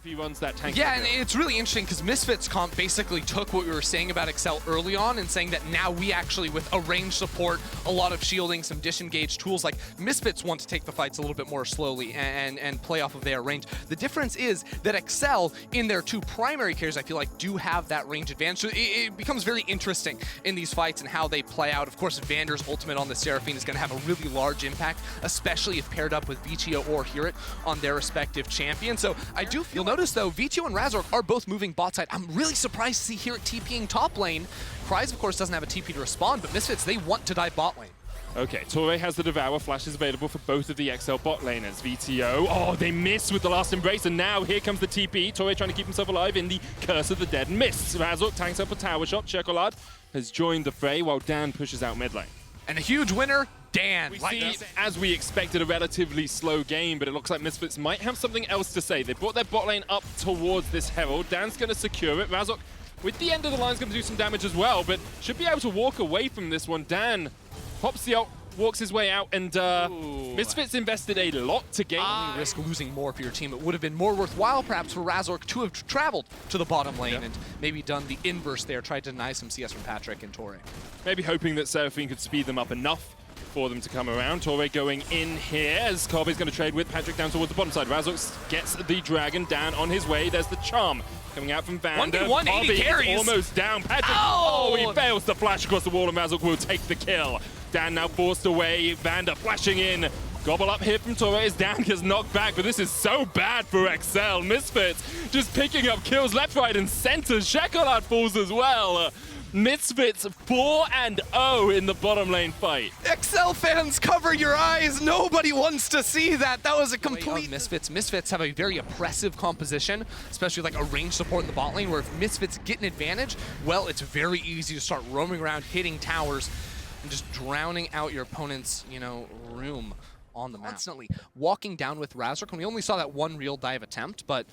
He runs that tank. Yeah, and it's really interesting because Misfits comp basically took what we were saying about Excel early on and saying that now we actually, with a range support, a lot of shielding, some disengage tools, like Misfits want to take the fights a little bit more slowly and play off of their range. The difference is that Excel, in their two primary carries, I feel like do have that range advantage. So it becomes very interesting in these fights and how they play out. Of course, Vander's ultimate on the Seraphine is going to have a really large impact, especially if paired up with Vetheo or HiRit on their respective champions. So I do feel, you'll notice though, Vetheo and Razork are both moving bot side. I'm really surprised to see HiRit TPing top lane. Kryze, of course, doesn't have a TP to respond, but Misfits, they want to dive bot lane. Okay, Torre has the Devour. Flash is available for both of the XL bot laners. Vetheo, oh, they miss with the last embrace, and now here comes the TP. Torre trying to keep himself alive in the Curse of the Dead. Miss. Razork tanks up a tower shot. Czekolad has joined the fray while Dan pushes out mid lane. And a huge winner, Dan. We see, as we expected, a relatively slow game, but it looks like Misfits might have something else to say. They brought their bot lane up towards this Herald. Dan's going to secure it. Razork, with the end of the line, is going to do some damage as well, but should be able to walk away from this one. Dan pops the ult, walks his way out, and Misfits invested a lot to gain. You risk losing more for your team. It would have been more worthwhile, perhaps, for Razork to have traveled to the bottom lane and maybe done the inverse there, tried to deny some CS from Patrik and Torre. Maybe hoping that Seraphine could speed them up enough for them to come around. Torre going in here as Kobbe is going to trade with Patrik down towards the bottom side. Razork gets the Dragon down on his way. There's the Charm coming out from Vander. 1v1, carries. Almost down. Patrik, oh, he fails to flash across the wall, and Razork will take the kill. Dan now forced away. Vander flashing in. Gobble up here from Torre as Dan gets knocked back, but this is so bad for XL. Misfits just picking up kills left, right, and center. Czekolad falls as well. Misfits 4-0 in the bottom lane fight. XL fans, cover your eyes. Nobody wants to see that. That was a complete... Misfits. Misfits have a very oppressive composition, especially like a range support in the bot lane, where if Misfits get an advantage, well, it's very easy to start roaming around, hitting towers, and just drowning out your opponent's, room on the map. Constantly walking down with Razork, and we only saw that one real dive attempt, but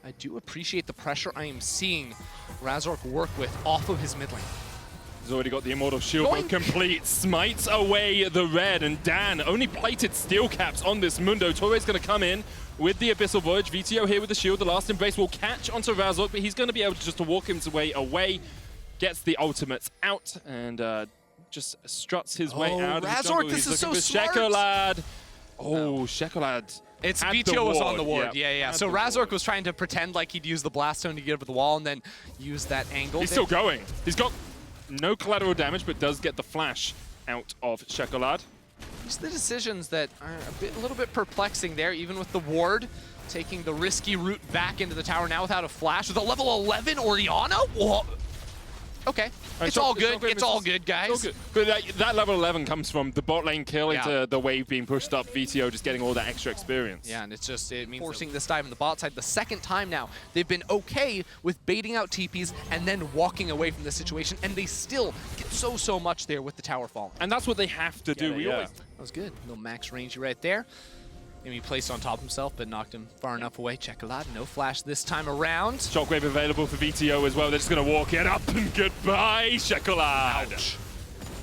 I do appreciate the pressure I am seeing Razork work with off of his mid lane. He's already got the Immortal Shield, but complete smites away the red, and Dan only plated steel caps on this Mundo. Torre's going to come in with the Abyssal Voyage. Vetheo here with the shield. The last embrace will catch onto Razork, but he's going to be able to just walk his way away. Gets the ultimates out, and just struts his way out. Razork, this is so smart. Czekolad. Oh, Czekolad. It's Vetheo was on the ward. Yeah. So Razork was trying to pretend like he'd use the Blast Stone to get over the wall and then use that angle. He's still going. He's got no collateral damage, but does get the flash out of Czekolad. These are the decisions that are a little bit perplexing there, even with the ward taking the risky route back into the tower now without a flash. With a level 11 Orianna? Whoa. Okay, it's all good. It's all good, guys. All good. But that level 11 comes from the bot lane kill into the wave being pushed up. Vetheo just getting all that extra experience. Yeah, and it means forcing this dive in the bot side the second time now. They've been okay with baiting out TPs and then walking away from the situation, and they still get so much there with the tower falling. And that's what they have to do. That was good. Little max range right there. Maybe placed on top of himself, but knocked him far enough away. Czekolad, no flash this time around. Shockwave available for Vetheo as well. They're just going to walk it up, and goodbye, Czekolad. Ouch.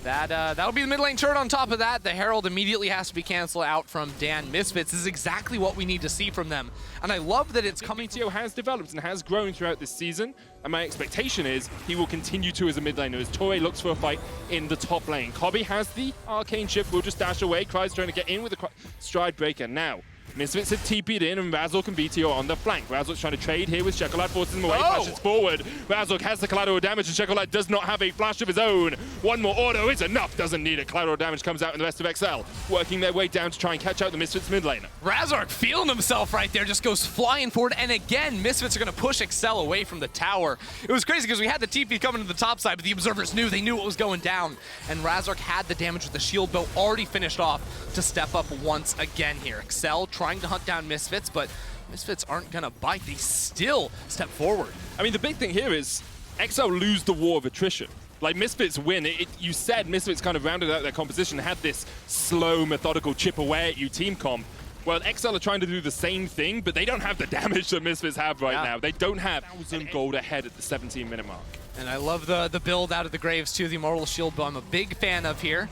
That'll be the mid lane turret on top of that. The Herald immediately has to be canceled out from Dan. Misfits. This is exactly what we need to see from them. And I love that it's coming. Vetheo has developed and has grown throughout this season. And my expectation is he will continue to as a mid laner as Torre looks for a fight in the top lane. Kobbe has the arcane chip, will just dash away. Kryze trying to get in with the stride breaker now. Misfits have TP'd in, and Razork and Vetheo on the flank. Razork's trying to trade here with Czekolad, forces him away, flashes forward. Razork has the collateral damage, and Czekolad does not have a flash of his own. One more auto is enough, doesn't need it. Collateral damage comes out in the rest of XL, working their way down to try and catch out the Misfits mid laner. Razork feeling himself right there, just goes flying forward, and again, Misfits are going to push XL away from the tower. It was crazy because we had the TP coming to the top side, but the observers knew what was going down, and Razork had the damage with the shield bow already finished off to step up once again here. XL trying to hunt down Misfits, but Misfits aren't gonna bite. They still step forward. I mean, the big thing here is XL lose the war of attrition. Like, Misfits win. You said Misfits kind of rounded out their composition, had this slow, methodical chip away at you team comp. Well, XL are trying to do the same thing, but they don't have the damage that Misfits have right now. They don't have 1,000 gold ahead at the 17-minute mark. And I love the build out of the Graves too, the Immortal Shield bow I'm a big fan of here.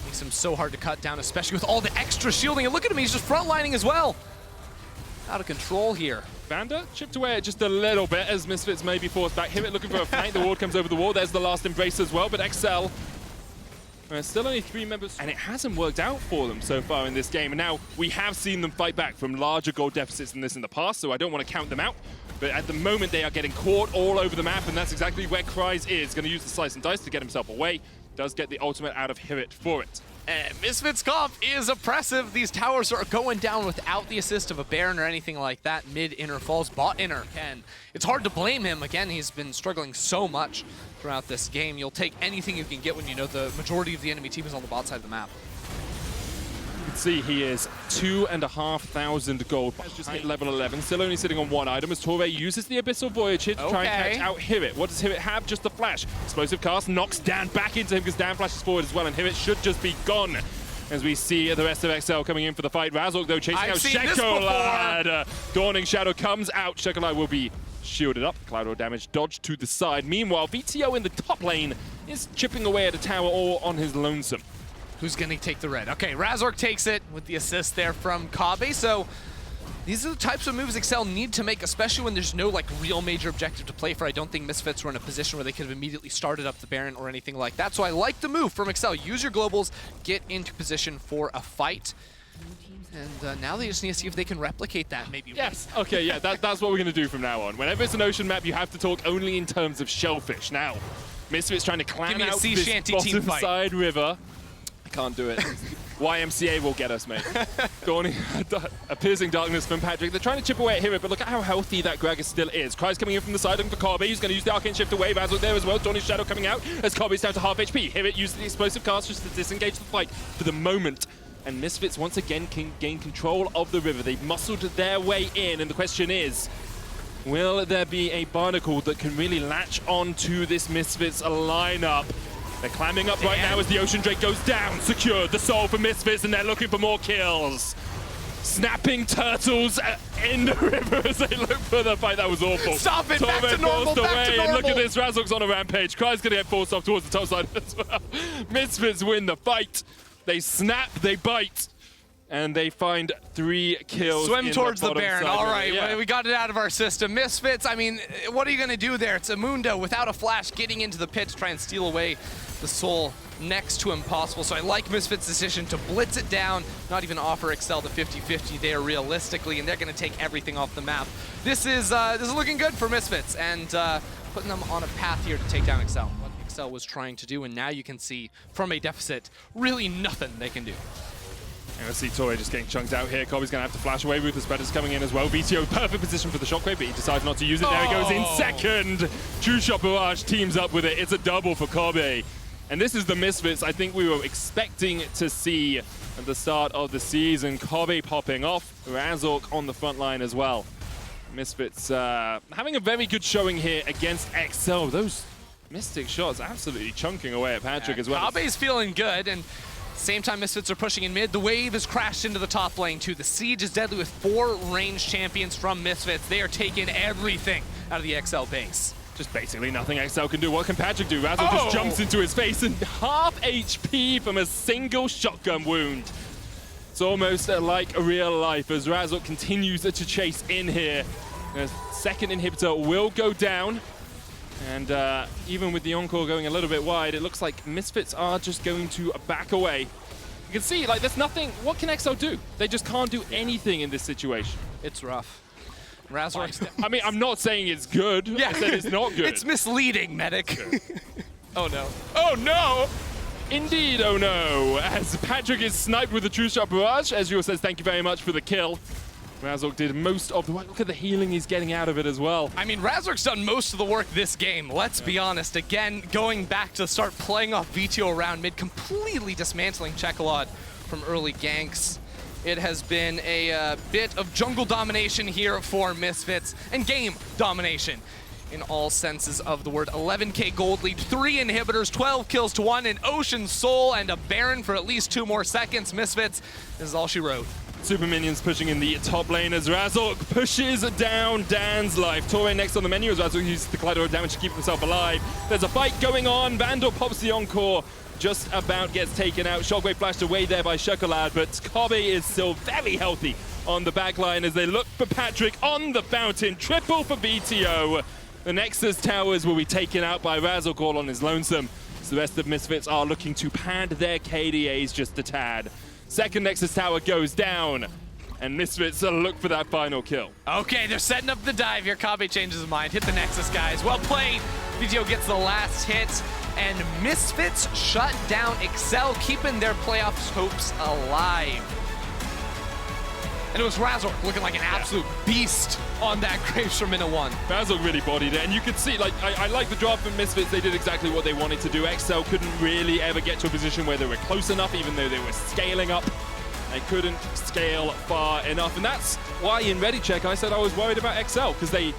Makes him so hard to cut down, especially with all the extra shielding. And look at him, he's just frontlining as well. Out of control here. Vander chipped away at just a little bit as Misfits may be forced back. HiRit looking for a flank. The ward comes over the wall. There's the last embrace as well, but XL. Still only 3 members, and it hasn't worked out for them so far in this game. And now we have seen them fight back from larger goal deficits than this in the past, so I don't want to count them out. But at the moment, they are getting caught all over the map, and that's exactly where Kryze is. Going to use the slice and dice to get himself away. Does get the ultimate out of HiRit for it. Misfits comp is oppressive. These towers are going down without the assist of a Baron or anything like that. Mid inner falls, bot inner can. It's hard to blame him. Again, he's been struggling so much throughout this game. You'll take anything you can get when you know the majority of the enemy team is on the bot side of the map. You can see he is 2,500 gold. Just hit level 11, still only sitting on 1 item as Torre uses the Abyssal Voyage here to try and catch out HiRit. What does HiRit have? Just the flash. Explosive cast knocks Dan back into him because Dan flashes forward as well, and HiRit should just be gone. As we see the rest of XL coming in for the fight. Razork, though, chasing out Czekolad. Dawning Shadow comes out. Czekolad will be shielded up. Collateral damage dodged to the side. Meanwhile, Vetheo in the top lane is chipping away at a tower all on his lonesome. Who's going to take the red? Okay, Razork takes it with the assist there from Kobbe. So these are the types of moves XL need to make, especially when there's no like real major objective to play for. I don't think Misfits were in a position where they could have immediately started up the Baron or anything like that. So I like the move from XL. Use your globals, get into position for a fight. And now they just need to see if they can replicate that, maybe. Yes, okay, yeah, that's what we're going to do from now on. Whenever it's an ocean map, you have to talk only in terms of shellfish. Now, Misfits trying to climb out this bottom side river. I can't do it. YMCA will get us, mate. Dawning, a piercing darkness from Patrik. They're trying to chip away at HiRit, but look at how healthy that Gragas still is. Kryze coming in from the side looking for Kobbe. He's going to use the Arcane Shift away. Razork there as well. Dawning Shadow coming out as Kobbe's down to half HP. HiRit uses the explosive cast just to disengage the fight for the moment. And Misfits once again can gain control of the river. They've muscled their way in, and the question is, will there be a barnacle that can really latch on to this Misfits lineup? They're climbing up right now as the Ocean Drake goes down. Secured the soul for Misfits, and they're looking for more kills. Snapping turtles in the river as they look for the fight. That was awful. Stop it! Back to normal, back to normal. Look at this, Razork's on a rampage. Kryze gonna get forced off towards the top side as well. Misfits win the fight. They snap, they bite, and they find 3 kills. Swim towards the Baron. All right, yeah. We got it out of our system. Misfits, I mean, what are you going to do there? It's a Mundo without a flash getting into the pit to try and steal away the soul. Next to impossible. So I like Misfits' decision to blitz it down, not even offer XL the 50-50 there realistically, and they're going to take everything off the map. This is looking good for Misfits, and putting them on a path here to take down XL. What XL was trying to do, and now you can see from a deficit, really nothing they can do. And let's see Torre just getting chunked out here. Kobbe's going to have to flash away. Ruthless Predator's coming in as well. Vetheo, perfect position for the shockwave, but he decides not to use it. There he goes in second. True Shot Barrage teams up with it. It's a double for Kobbe. And this is the Misfits I think we were expecting to see at the start of the season. Kobbe popping off. Razork on the front line as well. Misfits having a very good showing here against XL. Those Mystic shots absolutely chunking away at Patrik as well. Kobbe's feeling good, and same time Misfits are pushing in mid. The wave has crashed into the top lane too. The siege is deadly with 4 ranged champions from Misfits. They are taking everything out of the XL base. Just basically nothing XL can do. What can Patrik do? Razork just jumps into his face and half HP from a single shotgun wound. It's almost like a real life as Razork continues to chase in here. The second inhibitor will go down. And even with the Encore going a little bit wide, it looks like Misfits are just going to back away. You can see, like, there's nothing. What can XL do? They just can't do anything in this situation. It's rough. Razork. I mean, I'm not saying it's good. Yeah. I said it's not good. It's misleading, Medic. Oh, no. Oh, no! Indeed, oh, no. As Patrik is sniped with the True Shot Barrage. Ezreal says thank you very much for the kill. Razork did most of the work. Look at the healing he's getting out of it as well. I mean, Razork's done most of the work this game. Let's be honest. Again, going back to start playing off Vetheo around mid, completely dismantling Czekolad from early ganks. It has been a bit of jungle domination here for Misfits, and game domination in all senses of the word. 11k gold lead, 3 inhibitors, 12 kills to 1, an Ocean Soul, and a Baron for at least 2 more seconds. Misfits, this is all she wrote. Super minions pushing in the top lane as Razork pushes down Dan's life. Torre next on the menu as Razork uses the collateral damage to keep himself alive. There's a fight going on. Vander pops the Encore. Just about gets taken out. Shockwave flashed away there by Czekolad, but Kobbe is still very healthy. on the back line as they look for Patrik on the fountain. Triple for Vetheo. The Nexus towers will be taken out by Razork all on his lonesome. So the rest of Misfits are looking to pad their KDAs just a tad. Second Nexus tower goes down, and Misfits look for that final kill. Okay, they're setting up the dive here. Kobbe changes his mind. Hit the Nexus, guys. Well played. Vetheo gets the last hit, and Misfits shut down Excel, keeping their playoffs hopes alive. And it was Razork looking like an absolute beast on that Graves from minute 1. Razork really bodied it, and you could see, like, I like the draft from Misfits. They did exactly what they wanted to do. Excel couldn't really ever get to a position where they were close enough, even though they were scaling up. They couldn't scale far enough, and that's why in Ready Check I said I was worried about Excel, because they